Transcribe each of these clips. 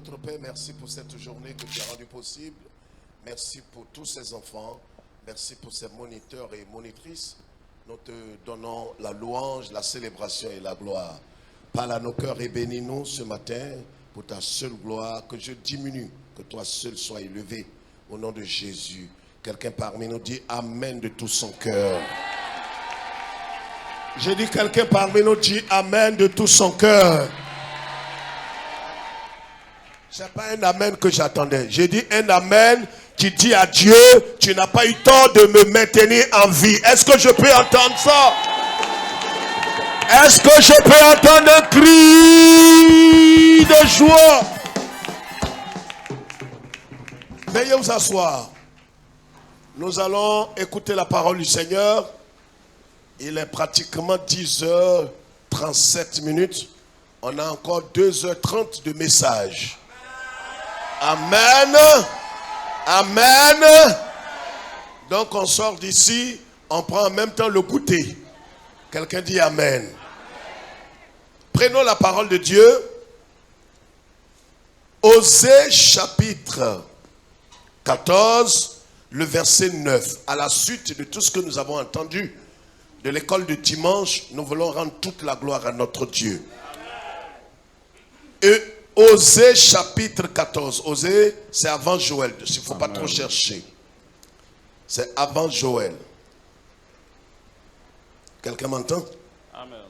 Notre Père, merci pour cette journée que tu as rendue possible. Merci pour tous ces enfants. Merci pour ces moniteurs et monitrices. Nous te donnons la louange, la célébration et la gloire. Parle à nos cœurs et bénis-nous ce matin pour ta seule gloire. Que je diminue, que toi seul sois élevé. Au nom de Jésus. Quelqu'un parmi nous dit Amen de tout son cœur. J'ai dit quelqu'un parmi nous dit Amen de tout son cœur. Ce n'est pas un Amen que j'attendais. J'ai dit un Amen qui dit à Dieu, tu n'as pas eu tort de me maintenir en vie. Est-ce que je peux entendre ça? Est-ce que je peux entendre un cri de joie? Veuillez vous asseoir. Nous allons écouter la parole du Seigneur. Il est pratiquement 10h37. On a encore 2h30 de message. Amen. Amen. Donc on sort d'ici, on prend en même temps le goûter. Quelqu'un dit Amen. Prenons la parole de Dieu. Osée chapitre 14, le verset 9. À la suite de tout ce que nous avons entendu de l'école de dimanche, nous voulons rendre toute la gloire à notre Dieu. Et Osée chapitre 14. Osée, c'est avant Joël. Il ne faut pas trop chercher. C'est avant Joël. Quelqu'un m'entend? Amen.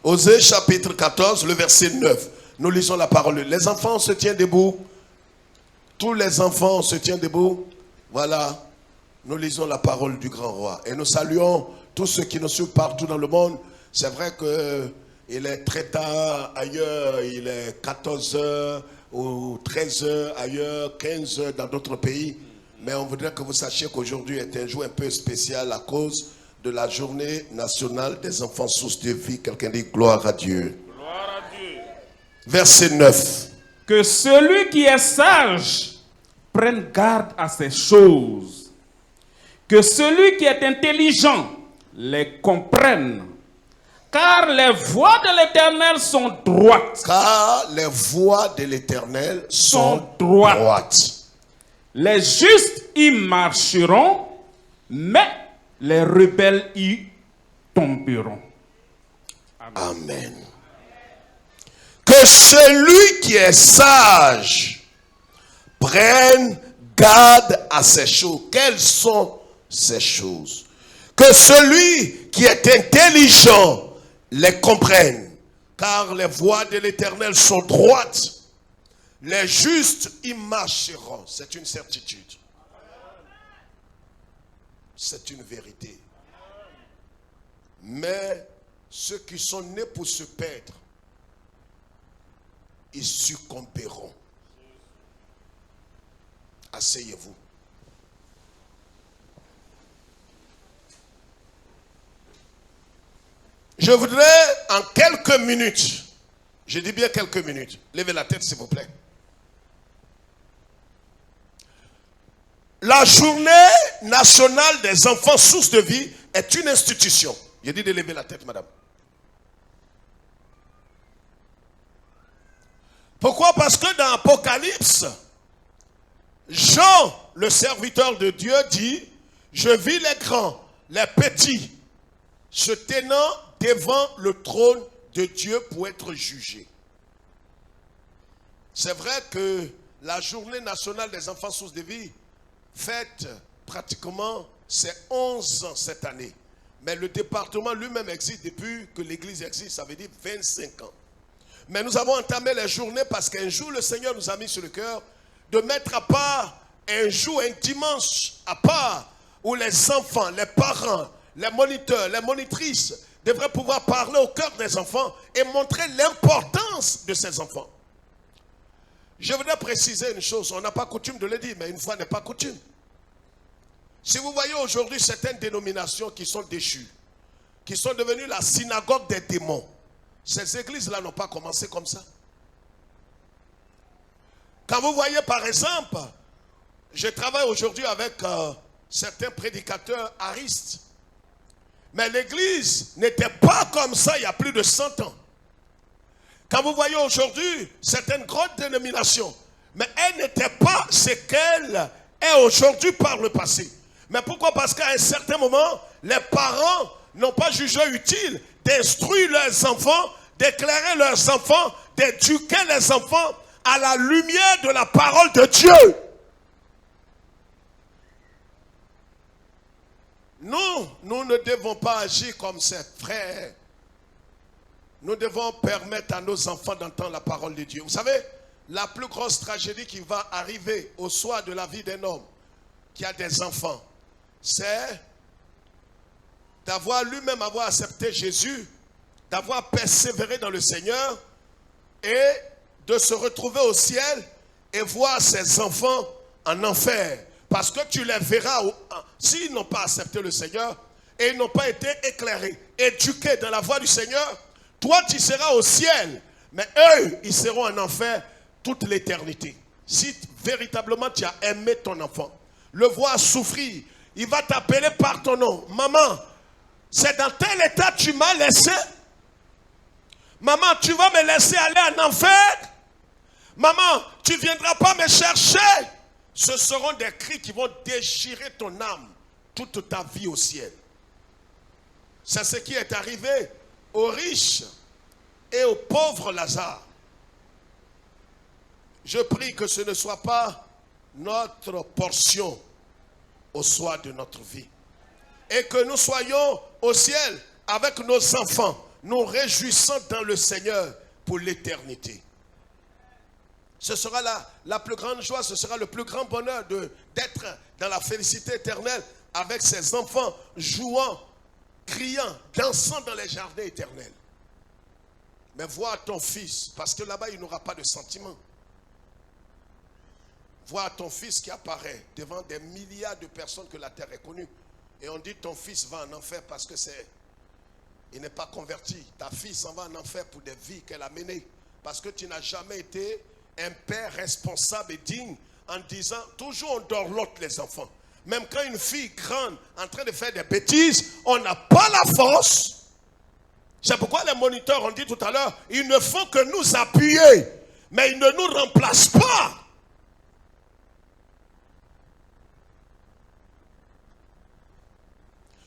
Osée chapitre 14, le verset 9. Nous lisons la parole. Les enfants se tiennent debout. Tous les enfants se tiennent debout. Voilà. Nous lisons la parole du grand roi. Et nous saluons tous ceux qui nous suivent partout dans le monde. C'est vrai que il est très tard ailleurs, il est 14h ou 13h ailleurs, 15h dans d'autres pays. Mais on voudrait que vous sachiez qu'aujourd'hui est un jour un peu spécial à cause de la journée nationale des enfants sources de vie. Quelqu'un dit gloire à Dieu. Gloire à Dieu. Verset 9. Que celui qui est sage prenne garde à ces choses. Que celui qui est intelligent les comprenne. Car les voies de l'Éternel sont droites. Car les voies de l'Éternel sont droites. Les justes y marcheront, mais les rebelles y tomberont. Amen. Que celui qui est sage prenne garde à ces choses. Quelles sont ces choses? Que celui qui est intelligent les comprenne, car les voies de l'Éternel sont droites. Les justes y marcheront. C'est une certitude. C'est une vérité. Mais ceux qui sont nés pour se perdre, ils succomberont. Asseyez-vous. Je voudrais en quelques minutes, je dis bien quelques minutes, levez la tête s'il vous plaît. La journée nationale des enfants sources de vie est une institution. J'ai dit de lever la tête, madame. Pourquoi? Parce que dans Apocalypse, Jean, le serviteur de Dieu, dit, je vis les grands, les petits, se tenant devant le trône de Dieu pour être jugé. C'est vrai que la journée nationale des enfants sources de vie fête pratiquement ses 11 ans cette année. Mais le département lui-même existe depuis que l'église existe, ça veut dire 25 ans. Mais nous avons entamé les journées parce qu'un jour le Seigneur nous a mis sur le cœur de mettre à part un jour, un dimanche à part où les enfants, les parents, les moniteurs, les monitrices devrait pouvoir parler au cœur des enfants et montrer l'importance de ces enfants. Je voudrais préciser une chose, on n'a pas coutume de le dire, mais une fois n'est pas coutume. Si vous voyez aujourd'hui certaines dénominations qui sont déchues, qui sont devenues la synagogue des démons, ces églises-là n'ont pas commencé comme ça. Quand vous voyez par exemple, je travaille aujourd'hui avec certains prédicateurs aristes. Mais l'église n'était pas comme ça il y a plus de 100 ans. Quand vous voyez aujourd'hui certaines grandes dénominations, mais elle n'était pas ce qu'elle est aujourd'hui par le passé. Mais pourquoi? Parce qu'à un certain moment, les parents n'ont pas jugé utile d'instruire leurs enfants, d'éclairer leurs enfants, d'éduquer les enfants à la lumière de la parole de Dieu. Nous ne devons pas agir comme ces frères. Nous devons permettre à nos enfants d'entendre la parole de Dieu. Vous savez, la plus grosse tragédie qui va arriver au soir de la vie d'un homme qui a des enfants, c'est d'avoir lui-même accepté Jésus, d'avoir persévéré dans le Seigneur et de se retrouver au ciel et voir ses enfants en enfer. Parce que tu les verras, s'ils n'ont pas accepté le Seigneur et ils n'ont pas été éclairés, éduqués dans la voie du Seigneur, toi tu seras au ciel, mais eux, ils seront en enfer toute l'éternité. Si véritablement tu as aimé ton enfant, le voir souffrir, il va t'appeler par ton nom. Maman, c'est dans tel état tu m'as laissé. Maman, tu vas me laisser aller en enfer. Maman, tu ne viendras pas me chercher. Ce seront des cris qui vont déchirer ton âme toute ta vie au ciel. C'est ce qui est arrivé aux riches et aux pauvres Lazare. Je prie que ce ne soit pas notre portion au soir de notre vie. Et que nous soyons au ciel avec nos enfants, nous réjouissant dans le Seigneur pour l'éternité. Ce sera la plus grande joie, ce sera le plus grand bonheur d'être dans la félicité éternelle avec ses enfants, jouant, criant, dansant dans les jardins éternels. Mais vois ton fils, parce que là-bas il n'aura pas de sentiment. Vois ton fils qui apparaît devant des milliards de personnes que la terre est connue. Et on dit ton fils va en enfer parce que il n'est pas converti. Ta fille s'en va en enfer pour des vies qu'elle a menées. Parce que tu n'as jamais été un père responsable et digne en disant, toujours on dorlote les enfants. Même quand une fille grande en train de faire des bêtises, on n'a pas la force. C'est pourquoi les moniteurs ont dit tout à l'heure, ils ne font que nous appuyer, mais ils ne nous remplacent pas.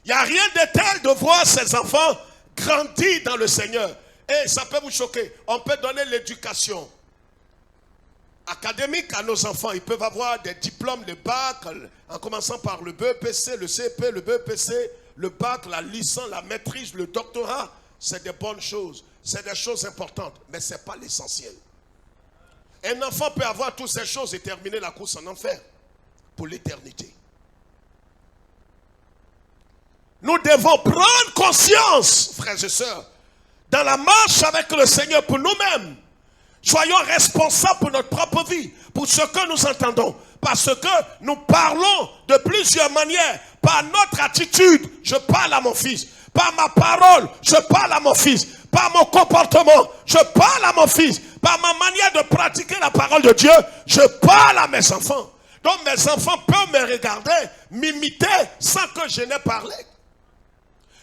Il n'y a rien de tel de voir ses enfants grandir dans le Seigneur. Et ça peut vous choquer. On peut donner l'éducation académique à nos enfants. Ils peuvent avoir des diplômes, le bac, en commençant par le BEPC, le CP, le BEPC, le bac, la licence, la maîtrise, le doctorat. C'est des bonnes choses. C'est des choses importantes. Mais ce n'est pas l'essentiel. Un enfant peut avoir toutes ces choses et terminer la course en enfer pour l'éternité. Nous devons prendre conscience, frères et sœurs, dans la marche avec le Seigneur pour nous-mêmes. Soyons responsables pour notre propre vie, pour ce que nous entendons. Parce que nous parlons de plusieurs manières. Par notre attitude, je parle à mon fils. Par ma parole, je parle à mon fils. Par mon comportement, je parle à mon fils. Par ma manière de pratiquer la parole de Dieu, je parle à mes enfants. Donc mes enfants peuvent me regarder, m'imiter sans que je n'ai parlé.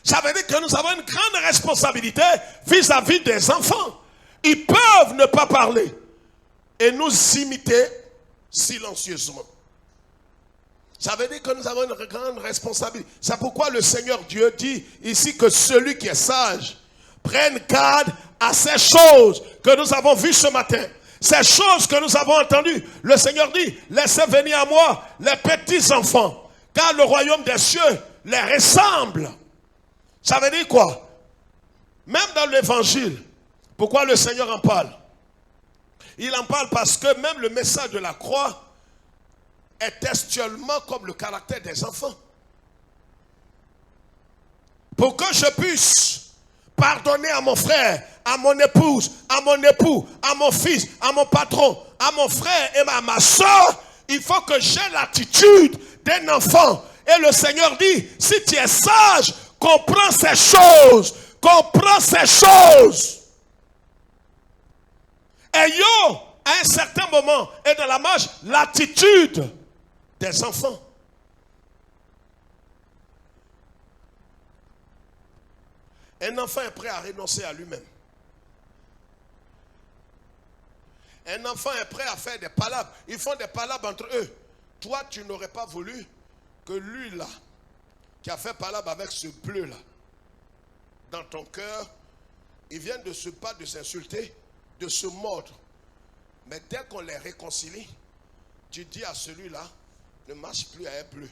Ça veut dire que nous avons une grande responsabilité vis-à-vis des enfants. Ils peuvent ne pas parler et nous imiter silencieusement. Ça veut dire que nous avons une grande responsabilité. C'est pourquoi le Seigneur Dieu dit ici que celui qui est sage prenne garde à ces choses que nous avons vues ce matin. Ces choses que nous avons entendues. Le Seigneur dit, laissez venir à moi les petits enfants, car le royaume des cieux les ressemble. Ça veut dire quoi? Même dans l'évangile, pourquoi le Seigneur en parle? Il en parle parce que même le message de la croix est textuellement comme le caractère des enfants. Pour que je puisse pardonner à mon frère, à mon épouse, à mon époux, à mon fils, à mon patron, à mon frère et à ma soeur, il faut que j'aie l'attitude d'un enfant. Et le Seigneur dit, si tu es sage, comprends ces choses. Comprends ces choses. Ayons à un certain moment et dans la marche l'attitude des enfants. Un enfant est prêt à renoncer à lui-même. Un enfant est prêt à faire des palabres. Ils font des palabres entre eux. Toi, tu n'aurais pas voulu que lui là, qui a fait palabre avec ce bleu là, dans ton cœur, ils viennent de se battre, de s'insulter, de se mordre. Mais dès qu'on les réconcilie, tu dis à celui-là, ne marche plus à un bleu.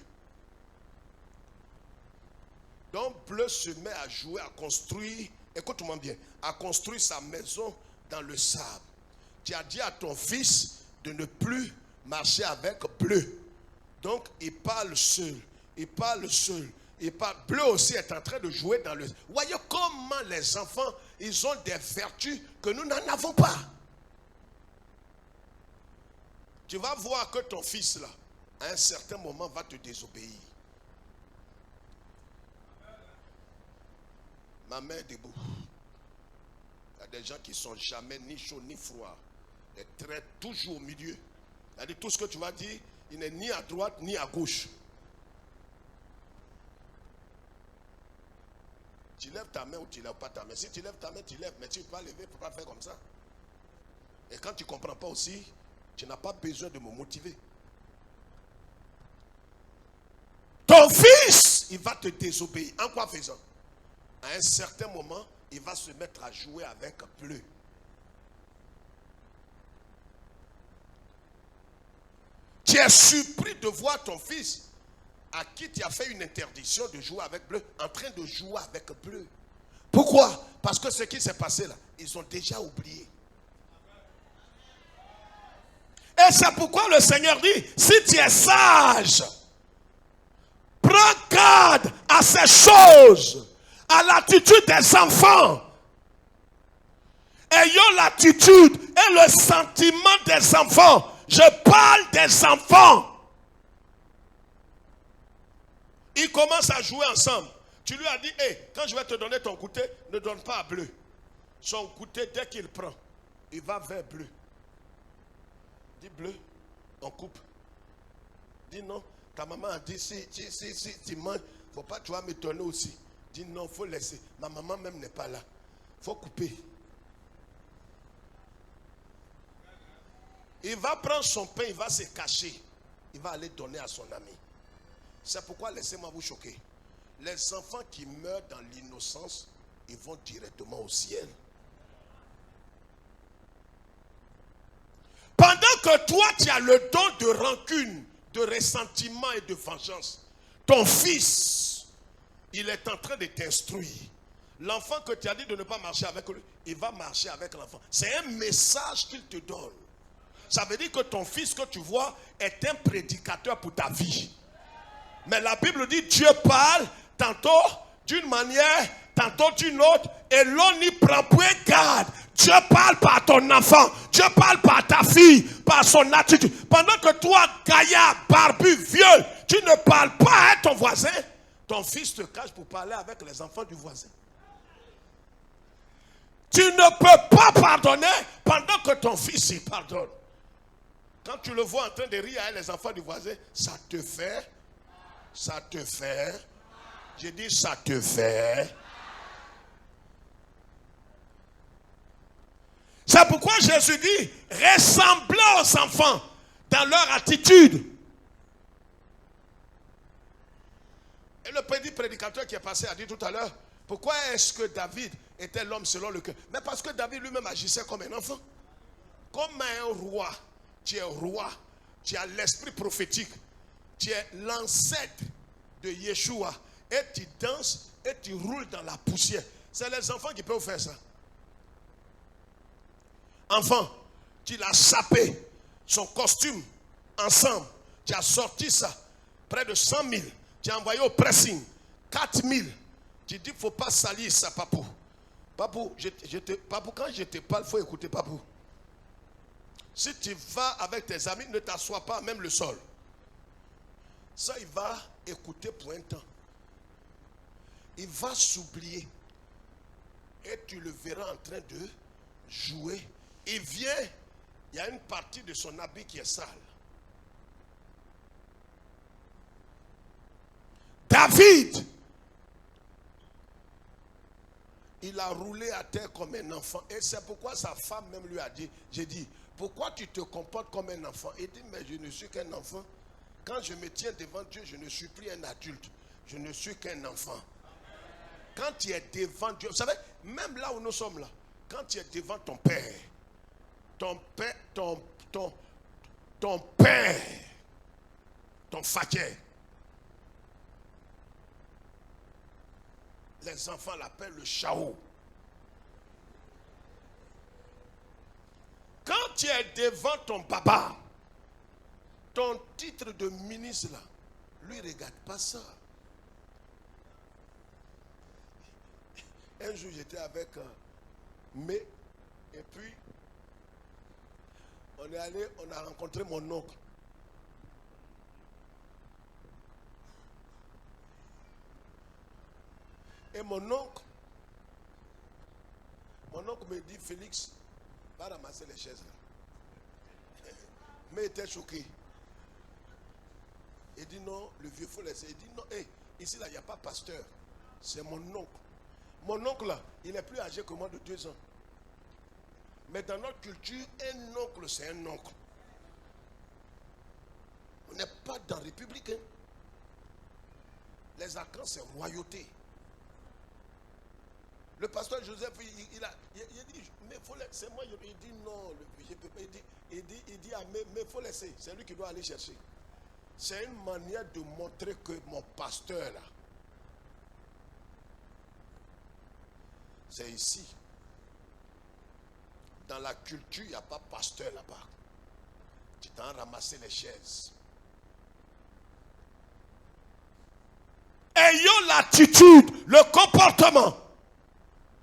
Donc bleu se met à jouer, à construire, écoute-moi bien, à construire sa maison dans le sable. Tu as dit à ton fils de ne plus marcher avec bleu. Donc il parle seul, il parle seul. Et bleu aussi est en train de jouer dans le... Voyez comment les enfants, ils ont des vertus que nous n'en avons pas. Tu vas voir que ton fils là, à un certain moment, va te désobéir. Ma main est debout. Il y a des gens qui ne sont jamais ni chauds ni froids. Ils traitent toujours au milieu. C'est-à-dire tout ce que tu vas dire, il n'est ni à droite ni à gauche. Tu lèves ta main ou tu ne lèves pas ta main. Si tu lèves ta main, tu lèves. Mais tu ne peux pas lever, tu ne peux pas faire comme ça. Et quand tu ne comprends pas aussi, tu n'as pas besoin de me motiver. Ton fils, il va te désobéir. En quoi faisant? À un certain moment, il va se mettre à jouer avec bleu. Tu es surpris de voir ton fils à qui tu as fait une interdiction de jouer avec bleu, en train de jouer avec bleu. Pourquoi? Parce que ce qui s'est passé là, ils ont déjà oublié. Et c'est pourquoi le Seigneur dit, si tu es sage, prends garde à ces choses, à l'attitude des enfants. Ayons l'attitude et le sentiment des enfants. Je parle des enfants. Ils commencent à jouer ensemble. Tu lui as dit, hey, quand je vais te donner ton goûter, ne donne pas à bleu. Son goûter, dès qu'il prend, il va vers bleu. Dis bleu, on coupe. Dis non, ta maman a dit, si tu manges, il ne faut pas, tu vas me donner aussi. Dis non, il faut laisser. Ma maman même n'est pas là. Il faut couper. Il va prendre son pain, il va se cacher. Il va aller donner à son ami. C'est pourquoi, laissez-moi vous choquer. Les enfants qui meurent dans l'innocence, ils vont directement au ciel. Pendant que toi, tu as le don de rancune, de ressentiment et de vengeance, ton fils, il est en train de t'instruire. L'enfant que tu as dit de ne pas marcher avec lui, il va marcher avec l'enfant. C'est un message qu'il te donne. Ça veut dire que ton fils que tu vois est un prédicateur pour ta vie. Mais la Bible dit Dieu parle tantôt d'une manière, tantôt d'une autre, et l'on n'y prend point garde. Dieu parle par ton enfant, Dieu parle par ta fille, par son attitude. Pendant que toi, gaillard, barbu, vieux, tu ne parles pas à ton voisin, ton fils te cache pour parler avec les enfants du voisin. Tu ne peux pas pardonner pendant que ton fils y pardonne. Quand tu le vois en train de rire avec les enfants du voisin, ça te fait, j'ai dit ça te fait. C'est pourquoi Jésus dit, ressemblez aux enfants dans leur attitude. Et le petit prédicateur qui est passé a dit tout à l'heure, pourquoi est-ce que David était l'homme selon le cœur? Mais parce que David lui-même agissait comme un enfant. Comme un roi. Tu es roi, tu as l'esprit prophétique, tu es l'ancêtre de Yeshua, et tu danses et tu roules dans la poussière. C'est les enfants qui peuvent faire ça. Enfant, tu l'as sapé, son costume, ensemble, tu as sorti ça, près de 100 000, tu as envoyé au pressing, 4 000, tu dis, il ne faut pas salir ça, papou. Papou, papou, quand je te parle, il faut écouter, papou. Si tu vas avec tes amis, ne t'assois pas même le sol. Ça, il va écouter pour un temps. Il va s'oublier. Et tu le verras en train de jouer. Il vient, il y a une partie de son habit qui est sale. David, il a roulé à terre comme un enfant. Et c'est pourquoi sa femme même lui a dit, j'ai dit, pourquoi tu te comportes comme un enfant? Il dit, mais je ne suis qu'un enfant. Quand je me tiens devant Dieu, je ne suis plus un adulte. Je ne suis qu'un enfant. Quand tu es devant Dieu, vous savez, même là où nous sommes là, quand tu es devant ton père, ton père, ton fakir, les enfants l'appellent le chao. Quand tu es devant ton papa, ton titre de ministre là, lui ne regarde pas ça. Un jour j'étais avec Mé, et puis on est allé, on a rencontré mon oncle. Et mon oncle me dit, Félix, va ramasser les chaises là. Mais il était choqué. Il dit non, le vieux faut laisser. Il dit non, hey, ici là, il n'y a pas pasteur. C'est mon oncle. Mon oncle là, il est plus âgé que moi de 2 ans. Mais dans notre culture, un oncle, c'est un oncle. On n'est pas dans la République. Hein. Les arcans, c'est royauté. Le pasteur Joseph, il dit, mais faut laisser. C'est moi, il dit non, je peux pas. Il dit, ah, mais il faut laisser. C'est lui qui doit aller chercher. C'est une manière de montrer que mon pasteur là, c'est ici. Dans la culture, il n'y a pas pasteur là-bas. Tu t'en ramasser les chaises. Ayons l'attitude, le comportement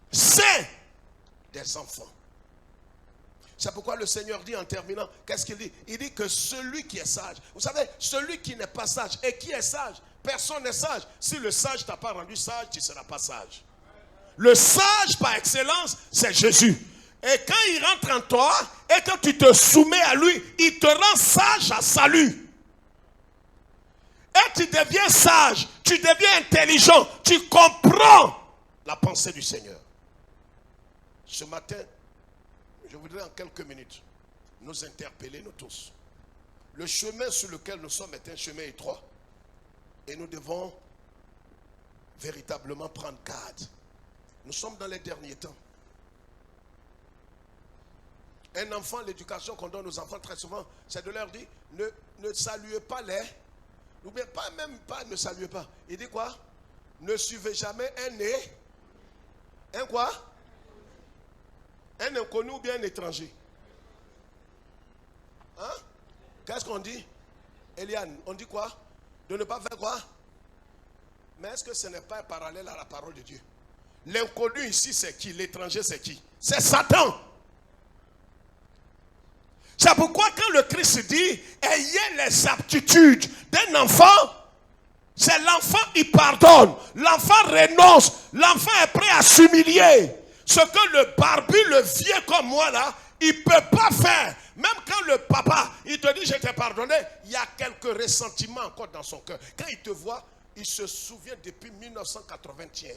sain des enfants. C'est pourquoi le Seigneur dit en terminant, qu'est-ce qu'il dit? Il dit que celui qui est sage, vous savez, celui qui n'est pas sage, et qui est sage? Personne n'est sage. Si le sage t'a pas rendu sage, tu ne seras pas sage. Le sage par excellence, c'est Jésus. Et quand il rentre en toi, et quand tu te soumets à lui, il te rend sage à salut. Et tu deviens sage, tu deviens intelligent, tu comprends la pensée du Seigneur. Ce matin, je voudrais en quelques minutes nous interpeller, nous tous. Le chemin sur lequel nous sommes est un chemin étroit. Et nous devons véritablement prendre garde. Nous sommes dans les derniers temps. Un enfant, l'éducation qu'on donne aux enfants très souvent, c'est de leur dire, ne saluez pas les... N'oubliez pas, même pas, ne saluez pas. Il dit quoi? Ne suivez jamais un né. Un quoi? Un inconnu ou bien un étranger. Hein? Qu'est-ce qu'on dit? Eliane, on dit quoi? De ne pas faire quoi? Mais est-ce que ce n'est pas un parallèle à la parole de Dieu? L'inconnu ici, c'est qui? L'étranger, c'est qui? C'est Satan. C'est pourquoi quand le Christ dit, ayez les aptitudes d'un enfant, c'est l'enfant, il pardonne. L'enfant renonce. L'enfant est prêt à s'humilier. Ce que le barbu, le vieux comme moi là, il ne peut pas faire. Même quand le papa, il te dit, je t'ai pardonné, il y a quelques ressentiments encore dans son cœur. Quand il te voit, il se souvient depuis 1981.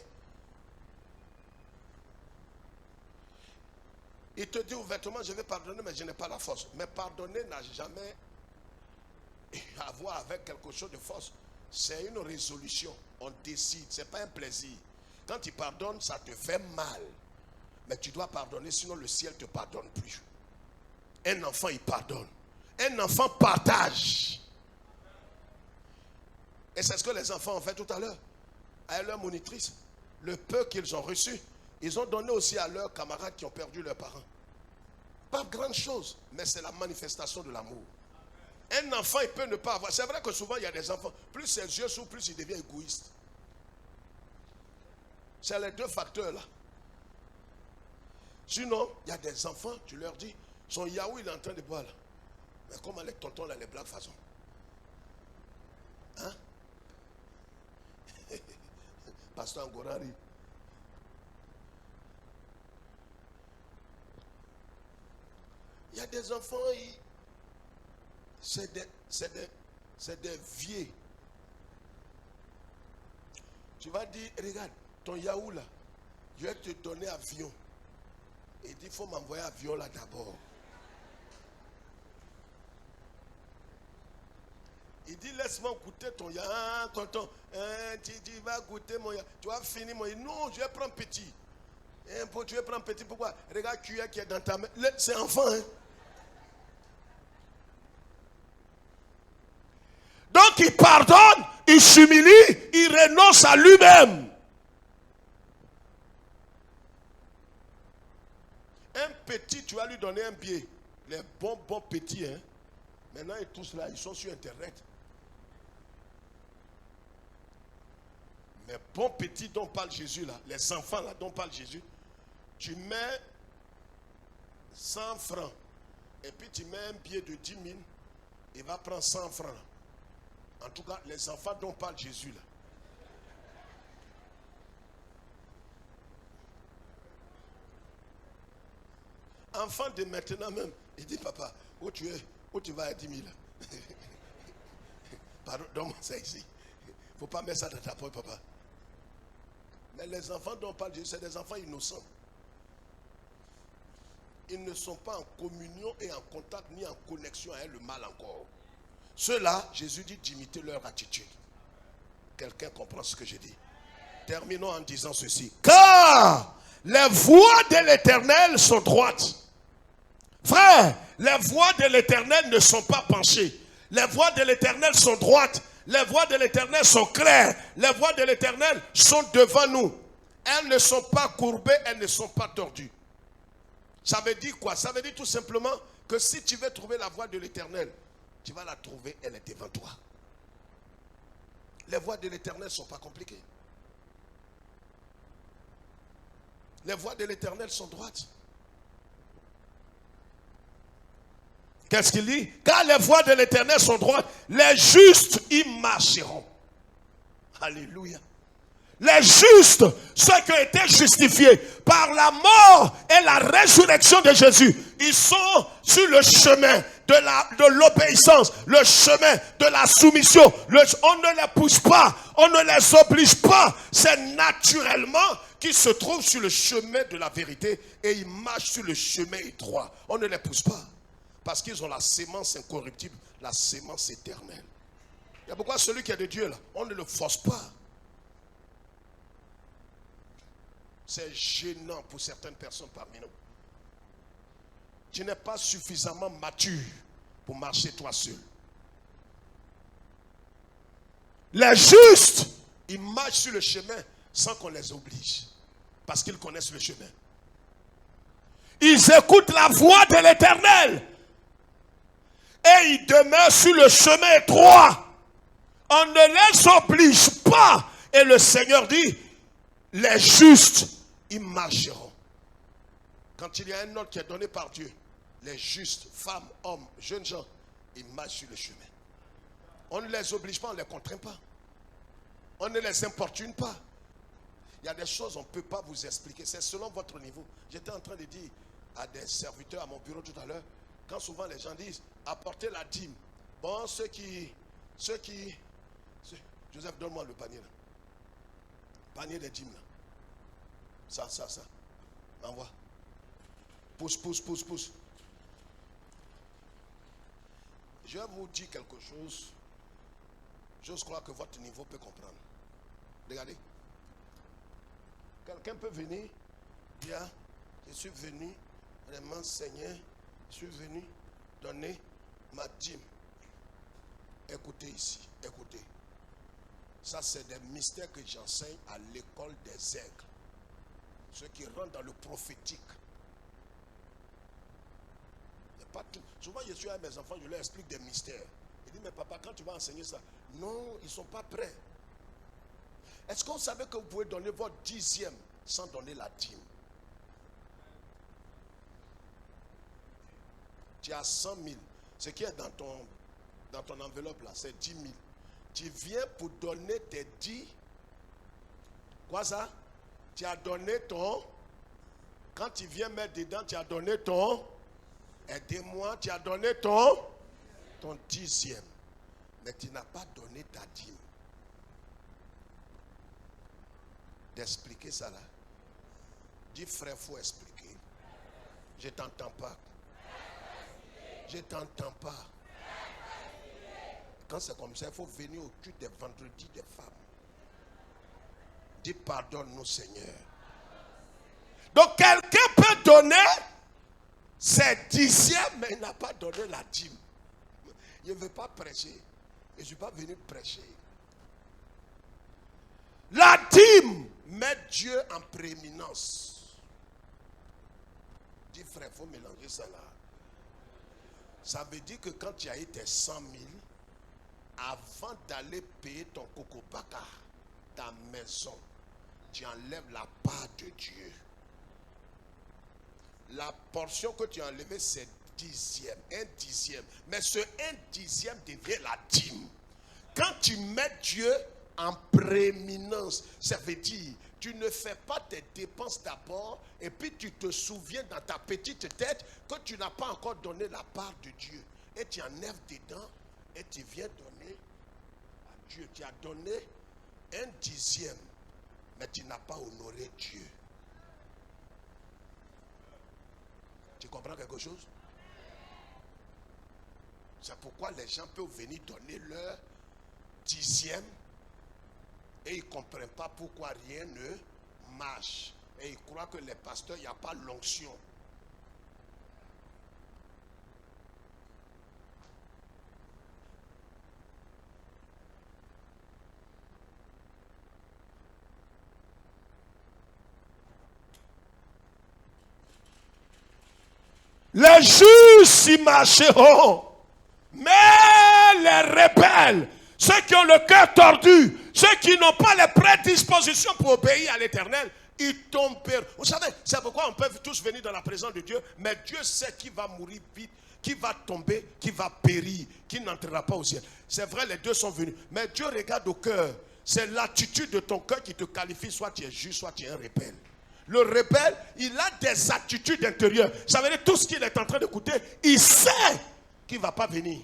Il te dit ouvertement, je vais pardonner, mais je n'ai pas la force. Mais pardonner n'a jamais à voir avec quelque chose de force. C'est une résolution. On décide. Ce n'est pas un plaisir. Quand tu pardonnes, ça te fait mal. Mais tu dois pardonner, sinon le ciel ne te pardonne plus. Un enfant, il pardonne. Un enfant partage. Et c'est ce que les enfants ont fait tout à l'heure. À leur monitrice. Le peu qu'ils ont reçu, ils ont donné aussi à leurs camarades qui ont perdu leurs parents. Pas grande chose, mais c'est la manifestation de l'amour. Un enfant, il peut ne pas avoir. C'est vrai que souvent, il y a des enfants, plus ses yeux s'ouvrent, plus il devient égoïste. C'est les deux facteurs là. Sinon, il y a des enfants, tu leur dis, son yaourt, il est en train de boire là. Mais comment les tontons là, les blagues façon? Hein? Pasteur Angorari. Il y a des enfants, c'est des vieux. Tu vas dire, regarde, ton yaourt là, je vais te donner avion. Il dit, il faut m'envoyer avion là d'abord. Il dit, laisse-moi goûter ton yain, tonton. Tu vas goûter mon yain. Tu vas finir mon yain. Non, je vais prendre petit. Tu vas prendre petit, pourquoi? Regarde cuillère qui est dans ta main. C'est enfant, hein. Donc il pardonne, il s'humilie, il renonce à lui-même. Un petit, tu vas lui donner un billet. Les bons petits, hein. Maintenant, ils tous là, ils sont sur Internet. Mais bons petits dont parle Jésus là, les enfants là dont parle Jésus, tu mets 100 francs et puis tu mets un billet de 10 000, il va prendre 100 francs là. En tout cas, les enfants dont parle Jésus là. Enfant de maintenant même, il dit, papa, où tu es, où tu vas à 10 000? Pardon, donne-moi ça ici. Il ne faut pas mettre ça dans ta poche, papa. Mais les enfants dont parle Jésus, c'est des enfants innocents. Ils ne sont pas en communion et en contact ni en connexion avec le mal encore. Ceux-là, Jésus dit d'imiter leur attitude. Quelqu'un comprend ce que je dis? Terminons en disant ceci. Car les voies de l'Éternel sont droites. Frère, les voies de l'Éternel ne sont pas penchées. Les voies de l'Éternel sont droites. Les voies de l'Éternel sont claires. Les voies de l'Éternel sont devant nous. Elles ne sont pas courbées, elles ne sont pas tordues. Ça veut dire quoi? Ça veut dire tout simplement que si tu veux trouver la voie de l'Éternel, tu vas la trouver, elle est devant toi. Les voies de l'Éternel ne sont pas compliquées. Les voies de l'Éternel sont droites. Qu'est-ce qu'il dit? Car les voies de l'Éternel sont droites, les justes y marcheront. Alléluia. Les justes, ceux qui ont été justifiés par la mort et la résurrection de Jésus, ils sont sur le chemin de l'obéissance, le chemin de la soumission. On ne les pousse pas, on ne les oblige pas. C'est naturellement qu'ils se trouvent sur le chemin de la vérité et ils marchent sur le chemin étroit. On ne les pousse pas parce qu'ils ont la sémence incorruptible, la sémence éternelle. Il y a pourquoi celui qui est de Dieu là, on ne le force pas. C'est gênant pour certaines personnes parmi nous. Tu n'es pas suffisamment mature pour marcher toi seul. Les justes, ils marchent sur le chemin sans qu'on les oblige. Parce qu'ils connaissent le chemin. Ils écoutent la voix de l'Éternel. Et ils demeurent sur le chemin étroit. On ne les oblige pas. Et le Seigneur dit, les justes, ils marcheront. Quand il y a un ordre qui est donné par Dieu, les justes, femmes, hommes, jeunes gens, ils marchent sur le chemin. On ne les oblige pas, on ne les contraint pas. On ne les importune pas. Il y a des choses on ne peut pas vous expliquer. C'est selon votre niveau. J'étais en train de dire à des serviteurs à mon bureau tout à l'heure, quand souvent les gens disent, apportez la dîme. Bon, ceux qui Joseph, donne-moi le panier là. Panier des dîmes là. Ça. Envoie. Pousse. Je vais vous dire quelque chose. J'ose croire que votre niveau peut comprendre. Regardez. Quelqu'un peut venir dire, je suis venu vraiment Seigneur, je suis venu donner ma dîme. Écoutez ici, écoutez. Ça, c'est des mystères que j'enseigne à l'école des aigles. Ceux qui rentrent dans le prophétique. Pas tout. Souvent, je suis avec mes enfants, je leur explique des mystères. Ils disent, mais papa, quand tu vas enseigner ça? Non, ils ne sont pas prêts. Est-ce qu'on savait que vous pouvez donner votre 10e sans donner la dîme? Tu as 100 000. Ce qui est dans ton enveloppe là, c'est 10 000. Tu viens pour donner tes 10. Quoi ça? Tu as donné ton. Quand tu viens mettre dedans, tu as donné ton. Aidez-moi, tu as donné ton 10e. Mais tu n'as pas donné ta dîme. D'expliquer ça là. Dis frère, il faut expliquer. Je t'entends pas. Je t'entends pas. Quand c'est comme ça, il faut venir au culte des vendredis des femmes. Dis pardonne-nous, Seigneur. Donc quelqu'un peut donner ses dixièmes, mais il n'a pas donné la dîme. Il ne veut pas prêcher. Et je ne suis pas venu prêcher. La dîme met Dieu en prééminence. Dis frère, il faut mélanger ça là. Ça veut dire que quand tu as eu tes 100 000, avant d'aller payer ton kokopaka, ta maison, tu enlèves la part de Dieu. La portion que tu as enlevée, c'est dixième, un dixième. Mais ce un dixième devient la dîme. Quand tu mets Dieu en prééminence, ça veut dire, tu ne fais pas tes dépenses d'abord, et puis tu te souviens dans ta petite tête que tu n'as pas encore donné la part de Dieu. Et tu enlèves dedans, et tu viens donner à Dieu. Tu as donné un dixième, mais tu n'as pas honoré Dieu. Tu comprends quelque chose? C'est pourquoi les gens peuvent venir donner leur dixième et ils ne comprennent pas pourquoi rien ne marche. Et ils croient que les pasteurs, il n'y a pas l'onction. Les justes y marcheront, mais les rebelles, ceux qui ont le cœur tordu, ceux qui n'ont pas les prédispositions pour obéir à l'Éternel, ils tomberont. Vous savez, c'est pourquoi on peut tous venir dans la présence de Dieu, mais Dieu sait qui va mourir vite, qui va tomber, qui va périr, qui n'entrera pas au ciel. C'est vrai, les deux sont venus, mais Dieu regarde au cœur. C'est l'attitude de ton cœur qui te qualifie, soit tu es juste, soit tu es un rebelle. Le rebelle, il a des attitudes intérieures. Ça veut dire tout ce qu'il est en train d'écouter, il sait qu'il ne va pas venir.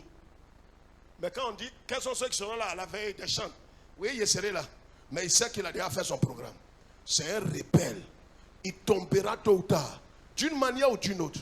Mais quand on dit, quels sont ceux qui seront là à la veille des chants? Oui, il serait là. Mais il sait qu'il a déjà fait son programme. C'est un rebelle. Il tombera tôt ou tard, d'une manière ou d'une autre.